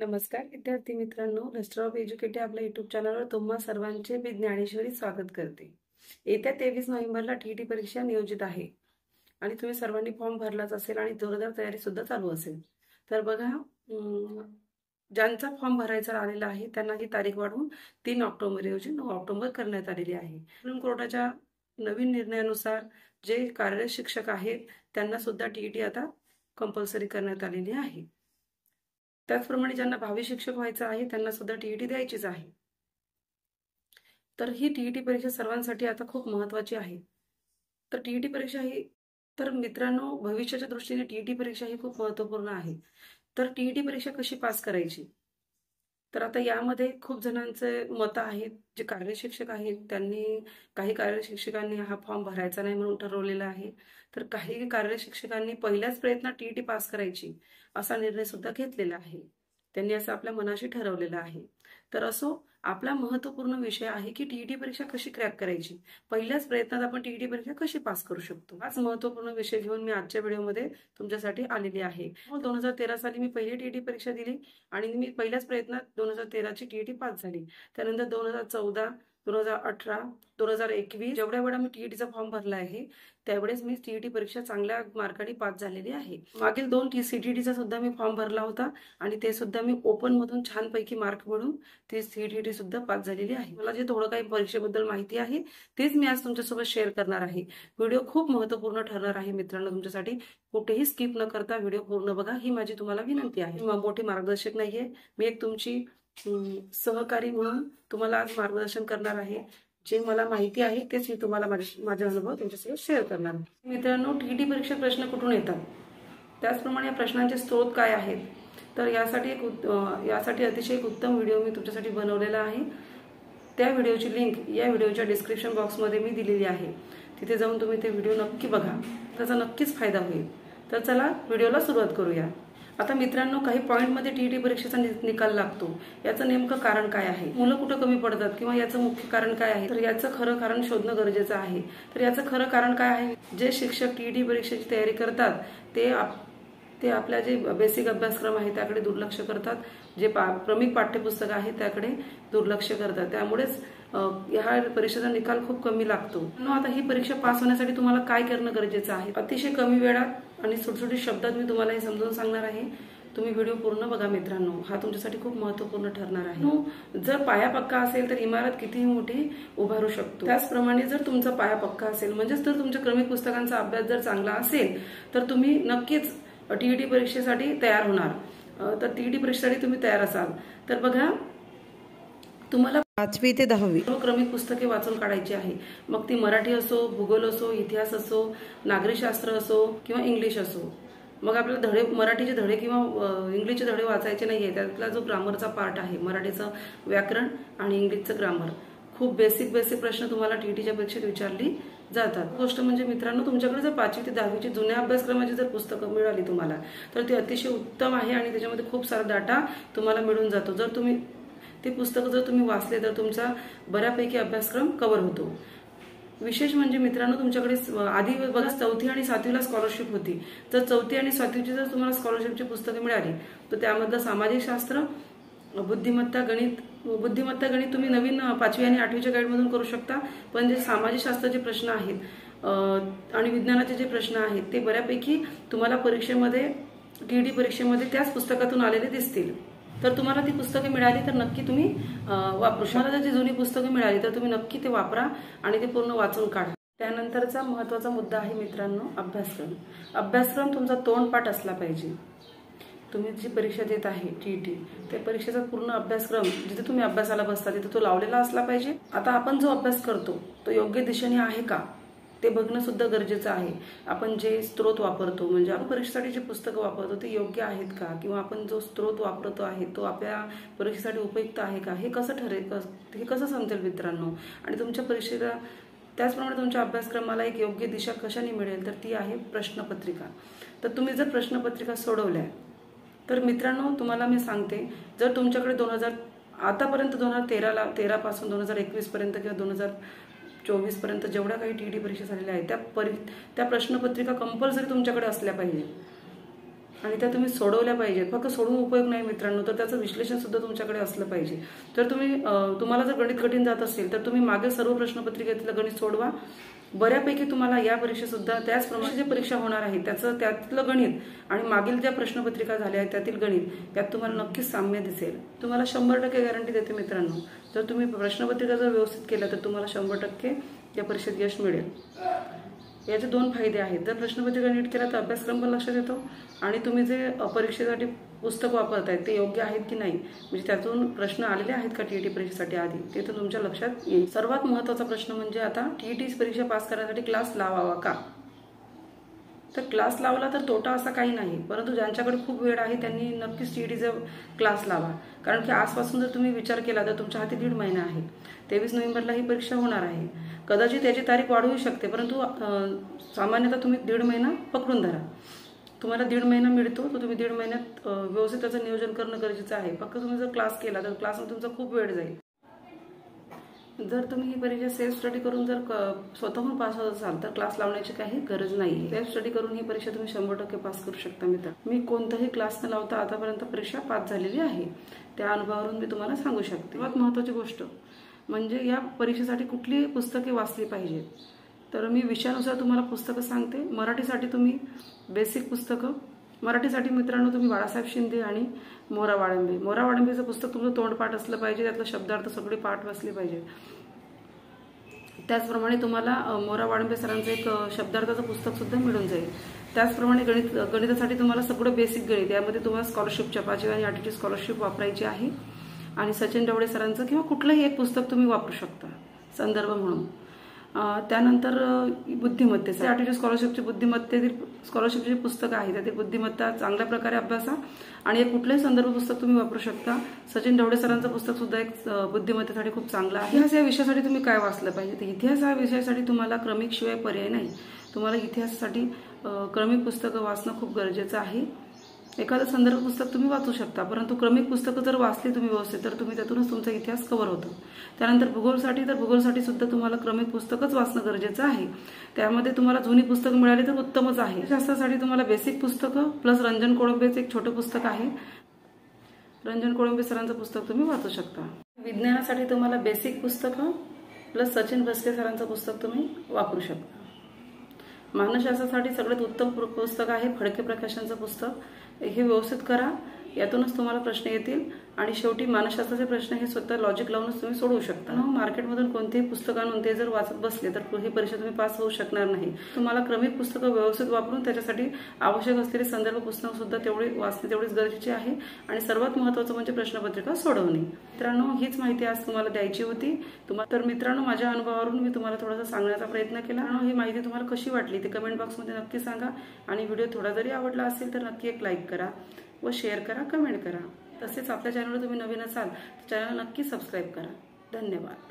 नमस्कार विद्यार्थी मित्रांनो, रजिस्टर ऑफ एज्युकेटिव्ह आपल्या युट्यूब चॅनलवर तुम्हा सर्वांचे मी ज्ञानेश्वरी स्वागत करते। येत्या 23 नोव्हेंबरला टीईटी परीक्षा नियोजित आहे आणि तुम्ही सर्वांनी फॉर्म भरलाच असेल आणि जोरदार तयारी सुद्धा चालू असेल। तर बघा, ज्यांचा फॉर्म भरायचा आलेला आहे त्यांना ही तारीख वाढवून 3 ऑक्टोबर ऐवजी 9 ऑक्टोबर करण्यात आलेली आहे। सुप्रीम कोर्टाच्या नवीन निर्णयानुसार जे कार्यरत शिक्षक आहेत त्यांना सुद्धा टीईटी आता कंपल्सरी करण्यात आलेली आहे। त्याचप्रमाणे ज्यांना भावी शिक्षक व्हायचं आहे त्यांना सुद्धा टीईटी द्यायचीच आहे। तर ही टीईटी परीक्षा सर्वांसाठी आता खूप महत्त्वाची आहे। तर टीईटी परीक्षा ही तर मित्रांनो, भविष्याच्या दृष्टीने टीईटी परीक्षा ही खूप महत्त्वपूर्ण आहे। तर टीईटी परीक्षा कशी पास करायची, तर आता यामध्ये खूप जणांचे मत आहेत। जे कार्यरत शिक्षक आहेत काही कार्यरत शिक्षकांनी हा फॉर्म भरायचा नाही म्हणून ठरवलेला आहे, तर काही कार्यरत शिक्षकांनी पहिल्याच प्रयत्नात टीईटी पास करायची असा निर्णय सुद्धा घेतलेला आहे। त्यांनी असं आपल्या मनाशी ठरवलेलं आहे। तर असो, आपला महत्त्वपूर्ण विषय आहे की टीईटी परीक्षा कशी क्रॅक करायची, पहिल्याच प्रयत्नात आपण टीईटी परीक्षा कशी पास करू शकतो, हाच महत्त्वपूर्ण विषय घेऊन मी आजच्या व्हिडिओमध्ये तुमच्यासाठी आलेली आहे। 2013 साली मी पहिली टीईटी परीक्षा दिली आणि मी पहिल्याच प्रयत्नात 2013 ची टीईटी पास झाली। त्यानंतर 2014, 2018, 2021 जेवढ्या वेळा मी टीईटीचा फॉर्म भरला आहे त्यावेळेस मी टीईटी परीक्षा चांगल्या मार्काने पास झालेली आहे। मागील 2 सीटीटीचा सुद्धा मी फॉर्म भरला होता आणि ते सुद्धा मी ओपन मधून छानपैकी मार्क मिळवून ती सीटीटी सुद्धा पास झालेली आहे। मला जे थोडं काही परीक्षेबद्दल माहिती आहे तेच मी आज तुमच्यासोबत शेअर करणार आहे। व्हिडिओ खूप महत्त्वपूर्ण ठरणार आहे मित्रांनो तुमच्यासाठी। कुठेही स्किप न करता व्हिडिओ पूर्ण बघा ही माझी तुम्हाला विनंती आहे। मी मोठी मार्गदर्शक नाहीये, मी एक तुमची सहकारी म्हणून तुम्हाला आज मार्गदर्शन करणार आहे। जे मला माहिती आहे तेच मी तुम्हाला माझे अनुभव तुमच्यासोबत शेअर करणार आहे। मित्रांनो, टीईटी परीक्षा प्रश्न कुठून येतात, त्याचप्रमाणे या प्रश्नांचे स्रोत काय आहेत, तर यासाठी अतिशय एक उत्तम व्हिडिओ मी तुमच्यासाठी बनवलेला आहे। त्या व्हिडिओची लिंक या व्हिडिओच्या डिस्क्रिप्शन बॉक्समध्ये मी दिलेली आहे। तिथे जाऊन तुम्ही ते व्हिडिओ नक्की बघा, त्याचा नक्कीच फायदा होईल। तर चला व्हिडिओला सुरुवात करूया। आता मित्रांनो, काही पॉईंटमध्ये टीईटी परीक्षेचा निकाल लागतो, याचं नेमकं कारण काय आहे, मुलं कुठं कमी पडतात किंवा याचं मुख्य कारण काय आहे, तर याचं खरं कारण शोधणं गरजेचं आहे। तर याचं खरं कारण काय आहे, जे शिक्षक टीईटी परीक्षेची तयारी करतात ते आपल्या जे बेसिक अभ्यासक्रम आहे त्याकडे दुर्लक्ष करतात, जे प्रमुख पाठ्यपुस्तक आहे त्याकडे दुर्लक्ष करतात। त्यामुळेच ह्या परीक्षेचा निकाल खूप कमी लागतो। आता ही परीक्षा पास होण्यासाठी तुम्हाला काय करणं गरजेचं आहे, अतिशय कमी वेळात आणि सुटसुटीत शब्दात मी तुम्हाला हे समजावून सांगणार आहे। तुम्ही व्हिडिओ पूर्ण बघा मित्रांनो, हा तुमच्यासाठी खूप महत्त्वपूर्ण ठरणार आहे। जर पाया पक्का असेल तर इमारत कितीही मोठी उभारू शकतो, त्याचप्रमाणे जर तुमचा पाया पक्का असेल म्हणजेच तर तुमच्या क्रमिक पुस्तकांचा अभ्यास जर चांगला असेल तर तुम्ही नक्कीच टीईटी परीक्षेसाठी तयार होणार। तर टीईटी परीक्षेसाठी तुम्ही तयार असाल तर बघा, तुम्हाला 5वी ते 10वी क्रमिक पुस्तके वाचून काढायची आहे। मग ती मराठी असो, भूगोल असो, इतिहास असो, नागरिकशास्त्र असो किंवा इंग्लिश असो। मग आपल्याला मराठीचे धडे किंवा इंग्लिशचे धडे वाचायचे नाहीये, त्यातला जो ग्रामरचा पार्ट आहे, मराठीचं व्याकरण आणि इंग्लिशचं ग्रामर, खूप बेसिक प्रश्न तुम्हाला टीईटीच्या परीक्षेत विचारली जातात। गोष्ट म्हणजे मित्रांनो, तुमच्याकडे जर 5वी ते 10वीची जुन्या अभ्यासक्रमाची जर पुस्तकं मिळाली तुम्हाला तर ती अतिशय उत्तम आहे आणि त्याच्यामध्ये खूप सारा डाटा तुम्हाला मिळून जातो। जर तुम्ही ते पुस्तकं जर तुम्ही वाचले तर तुमचा बऱ्यापैकी अभ्यासक्रम कव्हर होतो। विशेष म्हणजे मित्रांनो, तुमच्याकडे आधी बघा 4थी आणि 7वीला स्कॉलरशिप होती। जर 4थी आणि 7वीची जर तुम्हाला स्कॉलरशिपची पुस्तकं मिळाली तर त्यामधलं सामाजिक शास्त्र, बुद्धिमत्ता गणित तुम्ही नवीन 5वी आणि 8वीच्या गाईडमधून करू शकता। पण जे सामाजिक शास्त्राचे प्रश्न आहेत आणि विज्ञानाचे जे प्रश्न आहेत ते बऱ्यापैकी तुम्हाला परीक्षेमध्ये टीईटी परीक्षेमध्ये त्याच पुस्तकातून आलेले दिसतील। तर तुम्हाला ती पुस्तके मिळाली तर नक्की तुम्ही वापरू शकता। जर ती जुनी पुस्तके मिळाली तर तुम्ही नक्की ते वापरा आणि ते पूर्ण वाचून काढा। त्यानंतरचा महत्त्वाचा मुद्दा आहे मित्रांनो, अभ्यासक्रम तुमचा तोंडपाठ असला पाहिजे। तुम्ही जी परीक्षा देत आहे टीईटी, त्या परीक्षेचा पूर्ण अभ्यासक्रम जिथे तुम्ही अभ्यासाला बसता तिथे तो लावलेला असला पाहिजे। आता आपण जो अभ्यास करतो तो योग्य दिशेने आहे का ते बघणं सुद्धा गरजेचं आहे। आपण जे स्त्रोत वापरतो म्हणजे आपण परीक्षेसाठी जे पुस्तकं वापरतो ते योग्य आहेत का, किंवा आपण जो स्त्रोत वापरतो आहे तो आपल्या परीक्षेसाठी उपयुक्त आहे का, हे कसं ठरेल, हे कसं समजेल मित्रांनो। आणि तुमच्या परीक्षेला त्याचप्रमाणे तुमच्या अभ्यासक्रमाला एक योग्य दिशा कशाने मिळेल, तर ती आहे प्रश्नपत्रिका। तर तुम्ही जर प्रश्नपत्रिका सोडवल्या तर मित्रांनो तुम्हाला मी सांगते, जर तुमच्याकडे आतापर्यंत 2013 पासून 2021 पर्यंत किंवा 2024 पर्यंत जेवढ्या काही टीईटी परीक्षा झालेल्या आहेत त्या प्रश्नपत्रिका कंपल्सरी तुमच्याकडे असल्या पाहिजे। आणि त्या तुम्ही सोडवल्या पाहिजेत. फक्त सोडून उपयोग नाही मित्रांनो, तर त्याचं विश्लेषण सुद्धा तुमच्याकडे असलं पाहिजे. तर तुम्हाला जर गणित कठीण जात असेल तर तुम्ही मागील सर्व प्रश्नपत्रिकेतलं गणित सोडवा. बऱ्यापैकी तुम्हाला या परीक्षेसुद्धा त्याचप्रमाणे जे परीक्षा होणार आहे त्यातलं गणित आणि मागील ज्या प्रश्नपत्रिका झाल्या आहेत त्यातील गणित यात तुम्हाला नक्कीच साम्य दिसेल. तुम्हाला 100% गॅरंटी देते मित्रांनो, जर तुम्ही प्रश्नपत्रिका जर व्यवस्थित केल्या तर तुम्हाला 100% या परीक्षेत यश मिळेल. याचे 2 फायदे आहेत. जर प्रश्नपत्रिका नीट केला तर अभ्यासक्रम पण लक्षात येतो आणि तुम्ही जे परीक्षेसाठी पुस्तक वापरतायत ते योग्य आहेत की नाही, म्हणजे त्यातून प्रश्न आलेले आहेत का टीईटी परीक्षेसाठी आधी, ते तर तुमच्या लक्षात येईल. सर्वात महत्त्वाचा प्रश्न म्हणजे आता टीईटी परीक्षा पास करण्यासाठी क्लास लावावा का? तर क्लास लावला तर तोटा असा काही नाही, परंतु ज्यांच्याकडे खूप वेळ आहे त्यांनी नक्कीच टीईटीचा क्लास लावा. कारण की आजपासून जर तुम्ही विचार केला तर तुमच्या हाती 1.5 महिना आहे. 23 नोव्हेंबरला ही परीक्षा होणार आहे. कदाचित त्याची तारीख वाढवू शकते, परंतु सामान्यतः तुम्ही 1.5 महिना पकडून धरा. तुम्हाला 1.5 महिना मिळतो, तर तुम्ही 1.5 महिन्यात व्यवस्थित त्याचं नियोजन करणं गरजेचं आहे. फक्त तुम्ही जर क्लास केला तर क्लासमध्ये तुमचा खूप वेळ जाईल. जर तुम्ही ही परीक्षा सेल्फ स्टडी करून जर स्वतःहून पास होत असाल तर क्लास लावण्याची काही गरज नाही. सेल्फ स्टडी करून ही परीक्षा तुम्ही 100% पास करू शकता मित्र. मी कोणताही क्लास न लावता आतापर्यंत परीक्षा पास झालेली आहे. त्या अनुभवावरून मी तुम्हाला सांगू शकते. सर्वात महत्त्वाची गोष्ट म्हणजे या परीक्षेसाठी कुठली पुस्तके वाचली पाहिजेत. तर मी विषयानुसार तुम्हाला पुस्तकं सांगते. मराठीसाठी तुम्ही बेसिक पुस्तकं, मराठीसाठी मित्रांनो तुम्ही बाळासाहेब शिंदे आणि मोरा वाळंबेचं पुस्तक तुमचं तोंडपाठ असलं पाहिजे, त्यातलं शब्दार्थ सगळे पाठ वाचले पाहिजे. त्याचप्रमाणे तुम्हाला मोरा वाळंबे सरांचं एक शब्दार्थाचं पुस्तक सुद्धा मिळून जाईल. त्याचप्रमाणे गणितासाठी तुम्हाला सगळं बेसिक गणित, यामध्ये तुम्हाला स्कॉलरशिपच्या 5वी आणि 8वीची स्कॉलरशिप वापरायची आहे. आणि सचिन ढवळे सरांचं किंवा कुठलंही एक पुस्तक तुम्ही वापरू शकता संदर्भ म्हणून. त्यानंतर बुद्धिमत्तेचे 8वीची स्कॉलरशिपची पुस्तकं आहे, त्यातील बुद्धिमत्ता चांगल्या प्रकारे अभ्यासा आणि एक कुठलंही संदर्भ पुस्तक तुम्ही वापरू शकता. सचिन ढवळे सरांचं पुस्तक सुद्धा एक बुद्धिमत्तेसाठी खूप चांगलं आहे. इतिहास या विषयासाठी तुम्ही काय वाचलं पाहिजे? तर इतिहास या विषयासाठी तुम्हाला क्रमिक शिवाय पर्याय नाही. तुम्हाला इतिहासासाठी क्रमिक पुस्तकं वाचणं खूप गरजेचं आहे. एखादं संदर्भ पुस्तक तुम्ही वाचू शकता, परंतु क्रमिक पुस्तकं जर वाचली तुम्ही व्यवस्थित तर तुम्ही त्यातूनच तुमचा इतिहास कव्हर होतो. त्यानंतर भूगोलसाठी सुद्धा तुम्हाला क्रमिक पुस्तकच वाचणं गरजेचं आहे. त्यामध्ये तुम्हाला जुनी पुस्तकं मिळाली तर उत्तमच आहे. शास्त्रासाठी तुम्हाला बेसिक पुस्तकं प्लस रंजन कोळंबेचं एक छोटं पुस्तक आहे, रंजन कोळंबे सरांचं पुस्तक तुम्ही वाचू शकता. विज्ञानासाठी तुम्हाला बेसिक पुस्तकं प्लस सचिन भस्के सरांचं पुस्तक तुम्ही वापरू शकता. मानसशास्त्रासाठी सगळ्यात उत्तम पुस्तक आहे फडके प्रकाशनचं पुस्तक. हे व्यवस्थित करा, यातूनच तुम्हाला प्रश्न येतील आणि शेवटी मानसशास्त्राचे प्रश्न हे स्वतः लॉजिक लावूनच तुम्ही सोडवू शकता. मार्केटमधून कोणतेही पुस्तक आणून ते जर वाचत बसले तर ही परीक्षा तुम्ही पास होऊ शकणार नाही. तुम्हाला क्रमिक पुस्तकं व्यवस्थित वापरून त्याच्यासाठी आवश्यक असलेले संदर्भ पुस्तक सुद्धा वाचणे तेवढीच गरजेचे आहे. आणि सर्वात महत्त्वाचं म्हणजे प्रश्नपत्रिका सोडवणे. मित्रांनो, हीच माहिती आज तुम्हाला द्यायची होती. तर मित्रांनो, माझ्या अनुभवावरून मी तुम्हाला थोडासा सांगण्याचा प्रयत्न केला. ही माहिती तुम्हाला कशी वाटली ते कमेंट बॉक्समध्ये नक्की सांगा. आणि व्हिडिओ थोडा जरी आवडला असेल तर नक्की एक लाईक करा व शेअर करा, कमेंट करा. तसेच आपल्या चॅनलवर तुम्ही नवीन असाल तर चॅनल नक्की सबस्क्राईब करा. धन्यवाद.